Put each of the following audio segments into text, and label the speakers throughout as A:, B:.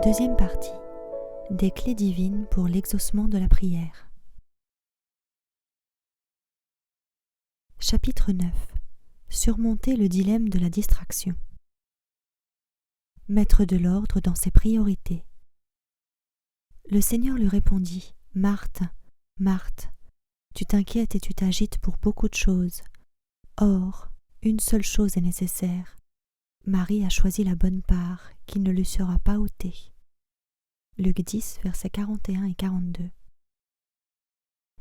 A: Deuxième partie. Des clés divines pour l'exaucement de la prière. Chapitre 9. Surmonter le dilemme de la distraction. Mettre de l'ordre dans ses priorités. Le Seigneur lui répondit : « Marthe, Marthe, tu t'inquiètes et tu t'agites pour beaucoup de choses. Or, une seule chose est nécessaire. Marie a choisi la bonne part, qui ne lui sera pas ôtée. » Luc 10, versets 41 et 42.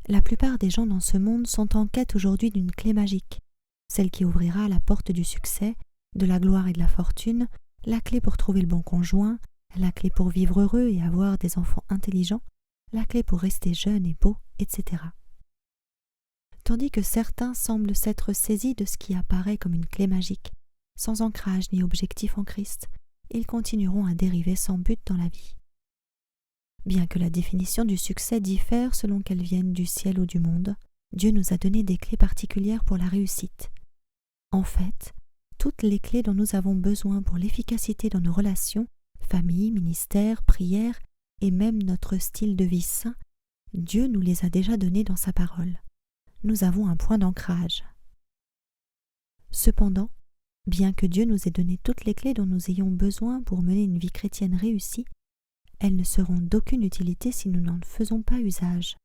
A: La plupart des gens dans ce monde sont en quête aujourd'hui d'une clé magique, celle qui ouvrira la porte du succès, de la gloire et de la fortune, la clé pour trouver le bon conjoint, la clé pour vivre heureux et avoir des enfants intelligents, la clé pour rester jeune et beau, etc. Tandis que certains semblent s'être saisis de ce qui apparaît comme une clé magique, sans ancrage ni objectif en Christ, ils continueront à dériver sans but dans la vie. Bien que la définition du succès diffère selon qu'elle vienne du ciel ou du monde, Dieu nous a donné des clés particulières pour la réussite. En fait, toutes les clés dont nous avons besoin pour l'efficacité dans nos relations, famille, ministère, prière et même notre style de vie sain, Dieu nous les a déjà données dans sa parole. Nous avons un point d'ancrage. Cependant, bien que Dieu nous ait donné toutes les clés dont nous ayons besoin pour mener une vie chrétienne réussie, elles ne seront d'aucune utilité si nous n'en faisons pas usage.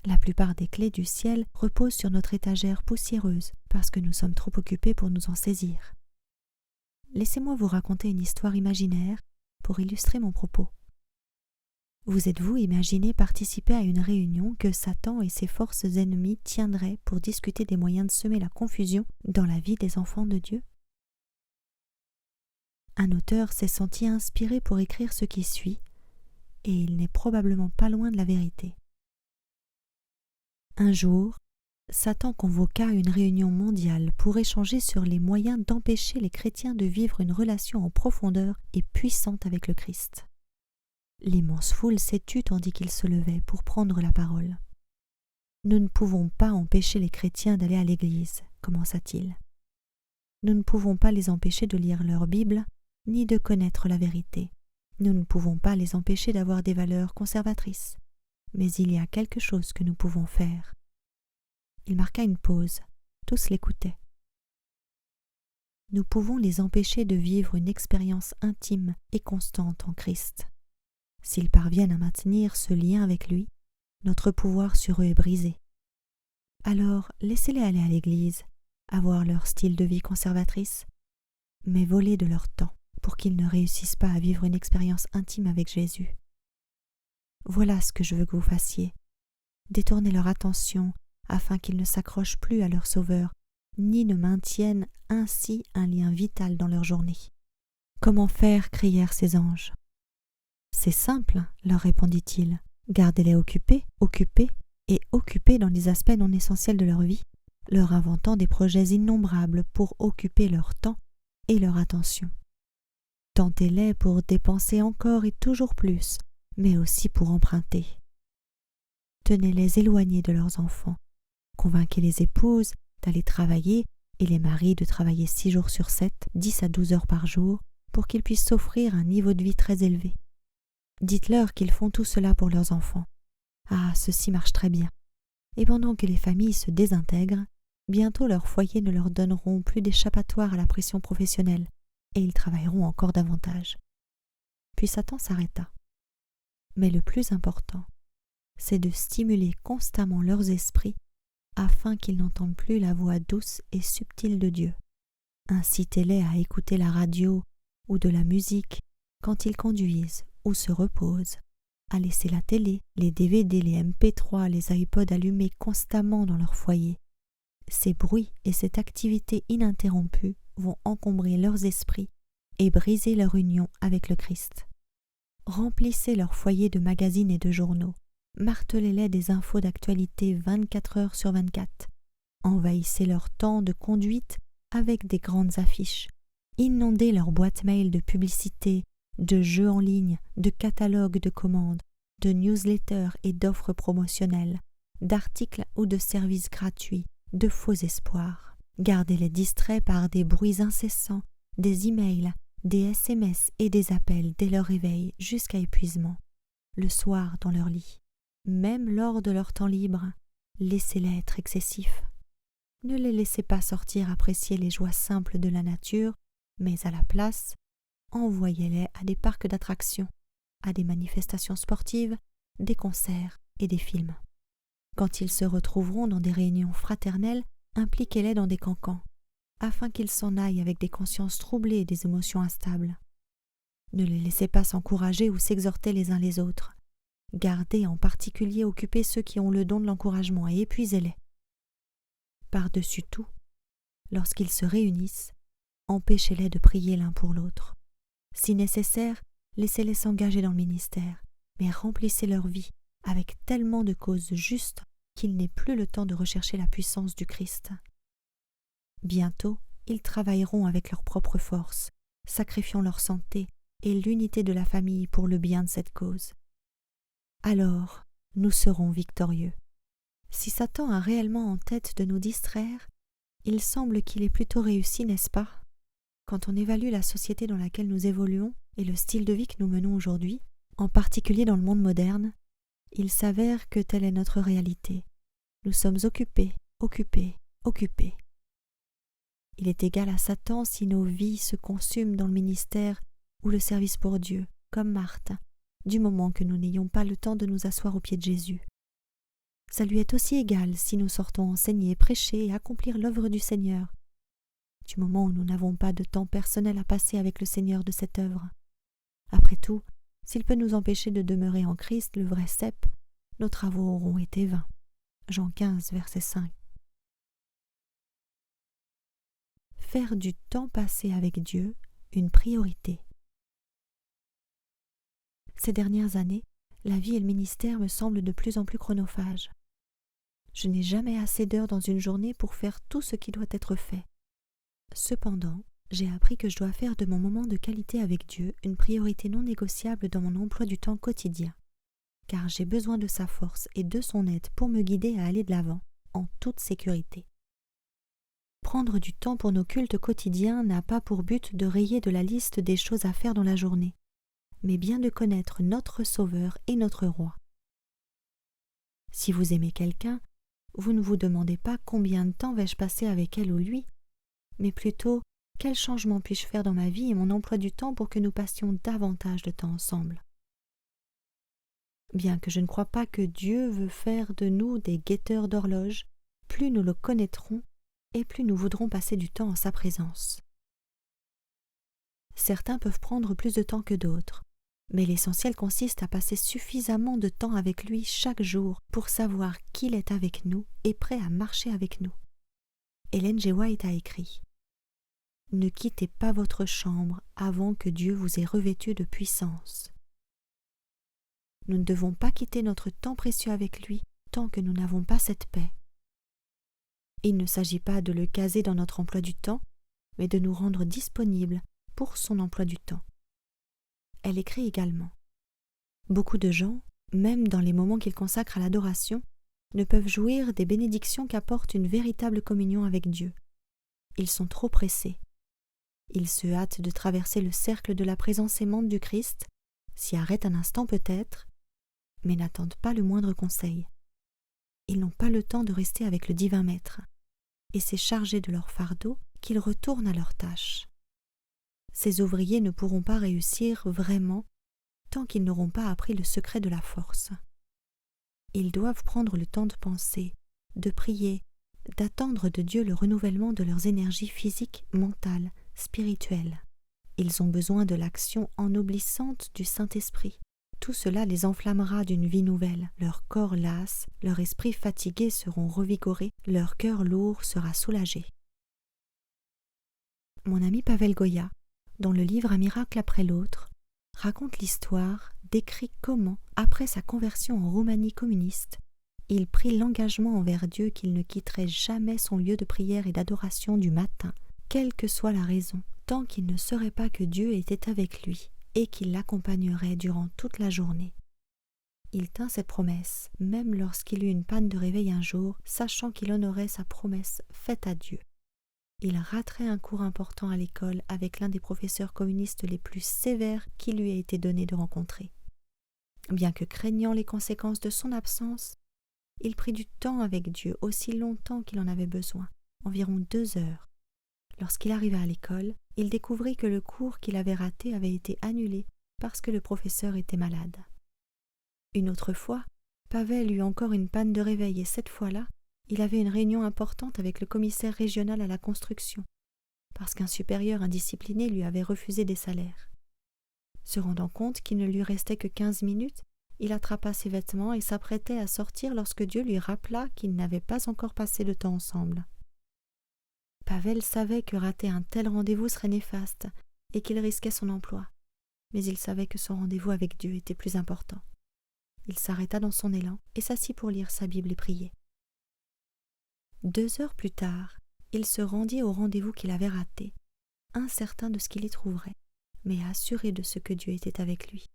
A: La plupart des clés du ciel reposent sur notre étagère poussiéreuse parce que nous sommes trop occupés pour nous en saisir. Laissez-moi vous raconter une histoire imaginaire pour illustrer mon propos. Vous êtes-vous imaginé participer à une réunion que Satan et ses forces ennemies tiendraient pour discuter des moyens de semer la confusion dans la vie des enfants de Dieu ? Un auteur s'est senti inspiré pour écrire ce qui suit, et il n'est probablement pas loin de la vérité. Un jour, Satan convoqua une réunion mondiale pour échanger sur les moyens d'empêcher les chrétiens de vivre une relation en profondeur et puissante avec le Christ. L'immense foule s'est tue tandis qu'il se levait pour prendre la parole. « Nous ne pouvons pas empêcher les chrétiens d'aller à l'église, » commença-t-il. « Nous ne pouvons pas les empêcher de lire leur Bible, ni de connaître la vérité. Nous ne pouvons pas les empêcher d'avoir des valeurs conservatrices. Mais il y a quelque chose que nous pouvons faire. » Il marqua une pause. Tous l'écoutaient. « Nous pouvons les empêcher de vivre une expérience intime et constante en Christ. S'ils parviennent à maintenir ce lien avec lui, notre pouvoir sur eux est brisé. Alors, laissez-les aller à l'église, avoir leur style de vie conservatrice, mais voler de leur temps pour qu'ils ne réussissent pas à vivre une expérience intime avec Jésus. Voilà ce que je veux que vous fassiez. Détournez leur attention afin qu'ils ne s'accrochent plus à leur Sauveur, ni ne maintiennent ainsi un lien vital dans leur journée. » « Comment faire » crièrent ces anges. « C'est simple, » leur répondit-il. « Gardez-les occupés et occupés dans les aspects non essentiels de leur vie, leur inventant des projets innombrables pour occuper leur temps et leur attention. Tentez-les pour dépenser encore et toujours plus, mais aussi pour emprunter. Tenez-les éloignés de leurs enfants. Convainquez les épouses d'aller travailler et les maris de travailler 6 jours sur 7, 10 à 12 heures par jour, pour qu'ils puissent s'offrir un niveau de vie très élevé. Dites-leur qu'ils font tout cela pour leurs enfants. Ah, ceci marche très bien. Et pendant que les familles se désintègrent, bientôt leurs foyers ne leur donneront plus d'échappatoire à la pression professionnelle, et ils travailleront encore davantage. » Puis Satan s'arrêta. Mais le plus important, c'est de stimuler constamment leurs esprits afin qu'ils n'entendent plus la voix douce et subtile de Dieu. Incitez-les à écouter la radio ou de la musique quand ils conduisent ou se reposent, à laisser la télé, les DVD, les MP3, les iPods allumés constamment dans leur foyer. Ces bruits et cette activité ininterrompue vont encombrer leurs esprits et briser leur union avec le Christ. Remplissez leur foyer de magazines et de journaux. Martelez-les des infos d'actualité 24 heures sur 24. Envahissez leur temps de conduite avec des grandes affiches. Inondez leur boîte mail de publicités, de jeux en ligne, de catalogues de commandes, de newsletters et d'offres promotionnelles, d'articles ou de services gratuits, de faux espoirs. Gardez-les distraits par des bruits incessants, des emails, des SMS et des appels dès leur réveil jusqu'à épuisement, le soir dans leur lit. Même lors de leur temps libre, laissez-les être excessifs. Ne les laissez pas sortir apprécier les joies simples de la nature, mais à la place, envoyez-les à des parcs d'attractions, à des manifestations sportives, des concerts et des films. Quand ils se retrouveront dans des réunions fraternelles, impliquez-les dans des cancans, afin qu'ils s'en aillent avec des consciences troublées et des émotions instables. Ne les laissez pas s'encourager ou s'exhorter les uns les autres. Gardez en particulier occupés ceux qui ont le don de l'encouragement et épuisez-les. Par-dessus tout, lorsqu'ils se réunissent, empêchez-les de prier l'un pour l'autre. Si nécessaire, laissez-les s'engager dans le ministère, mais remplissez leur vie avec tellement de causes justes qu'il n'est plus le temps de rechercher la puissance du Christ. Bientôt, ils travailleront avec leur propre force, sacrifiant leur santé et l'unité de la famille pour le bien de cette cause. Alors, nous serons victorieux. Si Satan a réellement en tête de nous distraire, il semble qu'il ait plutôt réussi, n'est-ce pas? Quand on évalue la société dans laquelle nous évoluons et le style de vie que nous menons aujourd'hui, en particulier dans le monde moderne, il s'avère que telle est notre réalité. Nous sommes occupés, occupés, occupés. Il est égal à Satan si nos vies se consument dans le ministère ou le service pour Dieu, comme Marthe, du moment que nous n'ayons pas le temps de nous asseoir aux pieds de Jésus. Ça lui est aussi égal si nous sortons enseigner, prêcher et accomplir l'œuvre du Seigneur, du moment où nous n'avons pas de temps personnel à passer avec le Seigneur de cette œuvre. Après tout, s'il peut nous empêcher de demeurer en Christ, le vrai cep, nos travaux auront été vains. Jean 15, verset 5. Faire du temps passé avec Dieu une priorité. Ces dernières années, la vie et le ministère me semblent de plus en plus chronophages. Je n'ai jamais assez d'heures dans une journée pour faire tout ce qui doit être fait. Cependant, j'ai appris que je dois faire de mon moment de qualité avec Dieu une priorité non négociable dans mon emploi du temps quotidien, car j'ai besoin de sa force et de son aide pour me guider à aller de l'avant, en toute sécurité. Prendre du temps pour nos cultes quotidiens n'a pas pour but de rayer de la liste des choses à faire dans la journée, mais bien de connaître notre Sauveur et notre Roi. Si vous aimez quelqu'un, vous ne vous demandez pas combien de temps vais-je passer avec elle ou lui, mais plutôt quel changement puis-je faire dans ma vie et mon emploi du temps pour que nous passions davantage de temps ensemble. Bien que je ne crois pas que Dieu veut faire de nous des guetteurs d'horloge, plus nous le connaîtrons et plus nous voudrons passer du temps en sa présence. Certains peuvent prendre plus de temps que d'autres, mais l'essentiel consiste à passer suffisamment de temps avec lui chaque jour pour savoir qu'il est avec nous et prêt à marcher avec nous. Ellen G. White a écrit « Ne quittez pas votre chambre avant que Dieu vous ait revêtu de puissance. » Nous ne devons pas quitter notre temps précieux avec lui tant que nous n'avons pas cette paix. Il ne s'agit pas de le caser dans notre emploi du temps, mais de nous rendre disponibles pour son emploi du temps. Elle écrit également « Beaucoup de gens, même dans les moments qu'ils consacrent à l'adoration, ne peuvent jouir des bénédictions qu'apporte une véritable communion avec Dieu. Ils sont trop pressés. Ils se hâtent de traverser le cercle de la présence aimante du Christ, s'y arrêtent un instant peut-être, mais n'attendent pas le moindre conseil. Ils n'ont pas le temps de rester avec le divin Maître, et c'est chargé de leur fardeau qu'ils retournent à leurs tâches. Ces ouvriers ne pourront pas réussir vraiment tant qu'ils n'auront pas appris le secret de la force. Ils doivent prendre le temps de penser, de prier, d'attendre de Dieu le renouvellement de leurs énergies physiques, mentales, spirituelles. Ils ont besoin de l'action ennoblissante du Saint-Esprit. Tout cela les enflammera d'une vie nouvelle. Leur corps lasse, leur esprit fatigué seront revigorés, leur cœur lourd sera soulagé. Mon ami Pavel Goya, dans le livre Un miracle après l'autre, raconte l'histoire, décrit comment, après sa conversion en Roumanie communiste, il prit l'engagement envers Dieu qu'il ne quitterait jamais son lieu de prière et d'adoration du matin, quelle que soit la raison, tant qu'il ne saurait pas que Dieu était avec lui et qu'il l'accompagnerait durant toute la journée. Il tint cette promesse, même lorsqu'il eut une panne de réveil un jour, sachant qu'il honorait sa promesse faite à Dieu. il raterait un cours important à l'école avec l'un des professeurs communistes les plus sévères qu'il lui ait été donné de rencontrer. Bien que craignant les conséquences de son absence, il prit du temps avec Dieu aussi longtemps qu'il en avait besoin, environ 2 heures. Lorsqu'il arriva à l'école, il découvrit que le cours qu'il avait raté avait été annulé parce que le professeur était malade. Une autre fois, Pavel eut encore une panne de réveil et cette fois-là, il avait une réunion importante avec le commissaire régional à la construction, parce qu'un supérieur indiscipliné lui avait refusé des salaires. Se rendant compte qu'il ne lui restait que 15 minutes, il attrapa ses vêtements et s'apprêtait à sortir lorsque Dieu lui rappela qu'ils n'avaient pas encore passé de temps ensemble. Pavel savait que rater un tel rendez-vous serait néfaste et qu'il risquait son emploi, mais il savait que son rendez-vous avec Dieu était plus important. Il s'arrêta dans son élan et s'assit pour lire sa Bible et prier. 2 heures plus tard, il se rendit au rendez-vous qu'il avait raté, incertain de ce qu'il y trouverait, mais assuré de ce que Dieu était avec lui.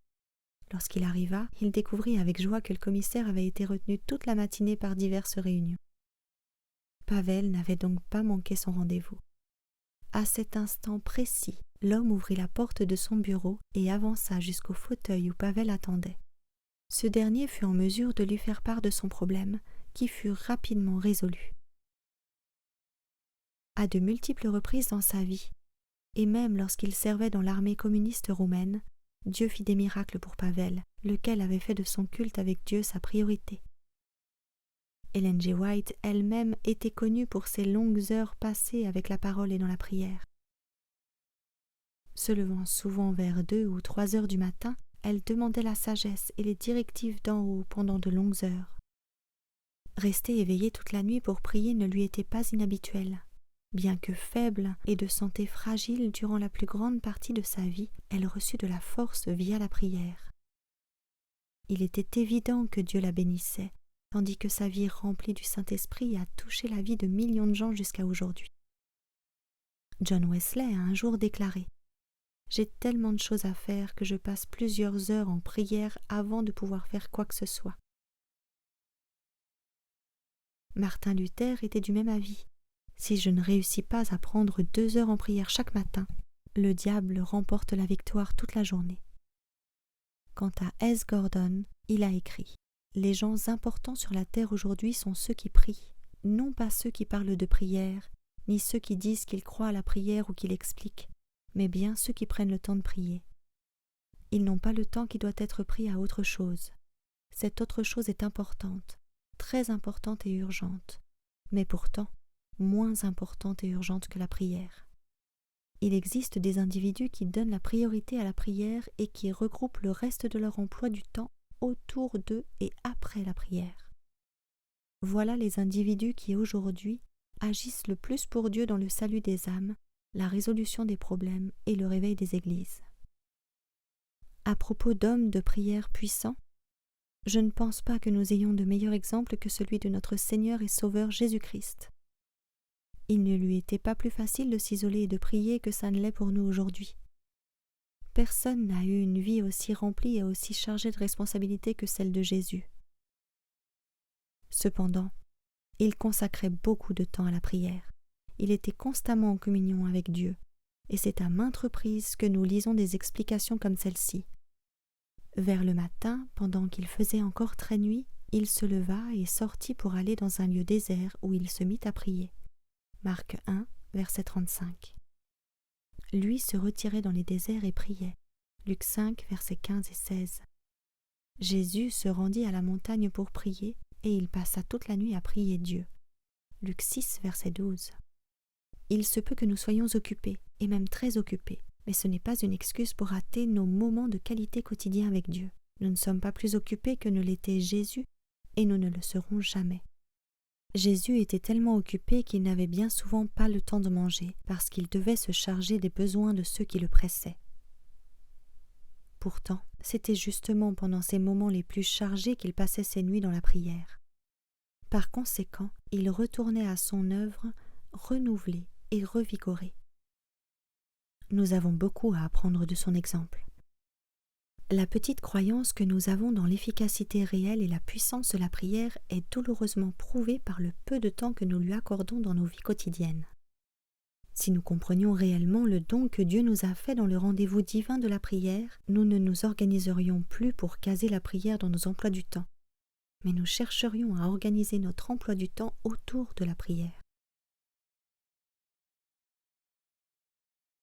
A: Lorsqu'il arriva, il découvrit avec joie que le commissaire avait été retenu toute la matinée par diverses réunions. Pavel n'avait donc pas manqué son rendez-vous. À cet instant précis, l'homme ouvrit la porte de son bureau et avança jusqu'au fauteuil où Pavel attendait. Ce dernier fut en mesure de lui faire part de son problème, qui fut rapidement résolu. À de multiples reprises dans sa vie, et même lorsqu'il servait dans l'armée communiste roumaine, Dieu fit des miracles pour Pavel, lequel avait fait de son culte avec Dieu sa priorité. Ellen G. White elle-même était connue pour ses longues heures passées avec la parole et dans la prière. Se levant souvent vers 2 ou 3 heures du matin, elle demandait la sagesse et les directives d'en haut pendant de longues heures. Rester éveillée toute la nuit pour prier ne lui était pas inhabituel. Bien que faible et de santé fragile durant la plus grande partie de sa vie, elle reçut de la force via la prière. Il était évident que Dieu la bénissait, tandis que sa vie remplie du Saint-Esprit a touché la vie de millions de gens jusqu'à aujourd'hui. John Wesley a un jour déclaré « J'ai tellement de choses à faire que je passe plusieurs heures en prière avant de pouvoir faire quoi que ce soit. » Martin Luther était du même avis. Si je ne réussis pas à prendre 2 heures en prière chaque matin, le diable remporte la victoire toute la journée. Quant à S. Gordon, il a écrit « Les gens importants sur la terre aujourd'hui sont ceux qui prient, non pas ceux qui parlent de prière, ni ceux qui disent qu'ils croient à la prière ou qui l'expliquent, mais bien ceux qui prennent le temps de prier. Ils n'ont pas le temps qui doit être pris à autre chose. Cette autre chose est importante, très importante et urgente, mais pourtant moins importante et urgente que la prière. Il existe des individus qui donnent la priorité à la prière et qui regroupent le reste de leur emploi du temps autour de et après la prière. Voilà les individus qui aujourd'hui agissent le plus pour Dieu dans le salut des âmes, la résolution des problèmes et le réveil des églises. À propos d'hommes de prière puissants, je ne pense pas que nous ayons de meilleur exemple que celui de notre Seigneur et Sauveur Jésus-Christ. Il ne lui était pas plus facile de s'isoler et de prier que ça ne l'est pour nous aujourd'hui. Personne n'a eu une vie aussi remplie et aussi chargée de responsabilités que celle de Jésus. Cependant, il consacrait beaucoup de temps à la prière. Il était constamment en communion avec Dieu, et c'est à maintes reprises que nous lisons des explications comme celle-ci. Vers le matin, pendant qu'il faisait encore très nuit, il se leva et sortit pour aller dans un lieu désert où il se mit à prier. Marc 1, verset 35. Lui se retirait dans les déserts et priait. Luc 5, versets 15 et 16. Jésus se rendit à la montagne pour prier et il passa toute la nuit à prier Dieu. Luc 6, verset 12. Il se peut que nous soyons occupés, et même très occupés, mais ce n'est pas une excuse pour rater nos moments de qualité quotidien avec Dieu. Nous ne sommes pas plus occupés que ne l'était Jésus, et nous ne le serons jamais. Jésus était tellement occupé qu'il n'avait bien souvent pas le temps de manger, parce qu'il devait se charger des besoins de ceux qui le pressaient. Pourtant, c'était justement pendant ces moments les plus chargés qu'il passait ses nuits dans la prière. Par conséquent, il retournait à son œuvre renouvelé et revigoré. Nous avons beaucoup à apprendre de son exemple. La petite croyance que nous avons dans l'efficacité réelle et la puissance de la prière est douloureusement prouvée par le peu de temps que nous lui accordons dans nos vies quotidiennes. Si nous comprenions réellement le don que Dieu nous a fait dans le rendez-vous divin de la prière, nous ne nous organiserions plus pour caser la prière dans nos emplois du temps, mais nous chercherions à organiser notre emploi du temps autour de la prière.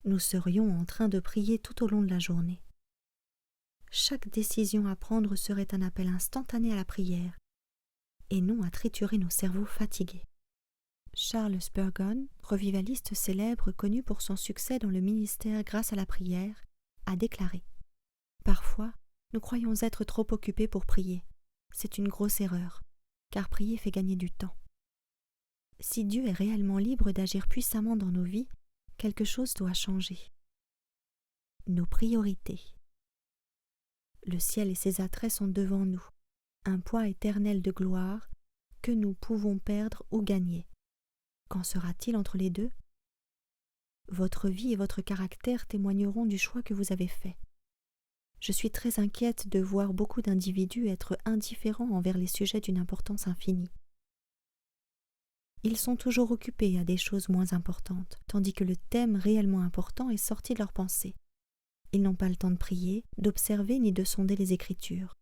A: Nous serions en train de prier tout au long de la journée. Chaque décision à prendre serait un appel instantané à la prière, et non à triturer nos cerveaux fatigués. Charles Spurgeon, revivaliste célèbre connu pour son succès dans le ministère grâce à la prière, a déclaré « Parfois, nous croyons être trop occupés pour prier. C'est une grosse erreur, car prier fait gagner du temps. Si Dieu est réellement libre d'agir puissamment dans nos vies, quelque chose doit changer. Nos priorités. Le ciel et ses attraits sont devant nous, un poids éternel de gloire que nous pouvons perdre ou gagner. Qu'en sera-t-il entre les deux? Votre vie et votre caractère témoigneront du choix que vous avez fait. Je suis très inquiète de voir beaucoup d'individus être indifférents envers les sujets d'une importance infinie. Ils sont toujours occupés à des choses moins importantes, tandis que le thème réellement important est sorti de leur pensée. Ils n'ont pas le temps de prier, d'observer ni de sonder les Écritures.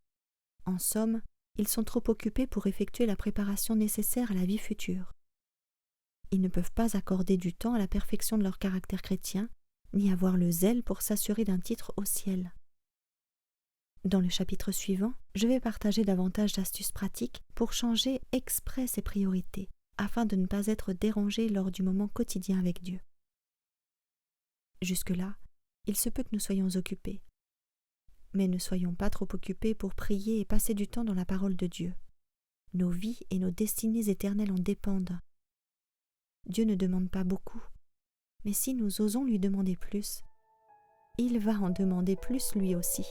A: En somme, ils sont trop occupés pour effectuer la préparation nécessaire à la vie future. Ils ne peuvent pas accorder du temps à la perfection de leur caractère chrétien, ni avoir le zèle pour s'assurer d'un titre au ciel. Dans le chapitre suivant, je vais partager davantage d'astuces pratiques pour changer exprès ses priorités, afin de ne pas être dérangé lors du moment quotidien avec Dieu. Jusque-là, il se peut que nous soyons occupés. Mais ne soyons pas trop occupés pour prier et passer du temps dans la parole de Dieu. Nos vies et nos destinées éternelles en dépendent. Dieu ne demande pas beaucoup, mais si nous osons lui demander plus, il va en demander plus lui aussi.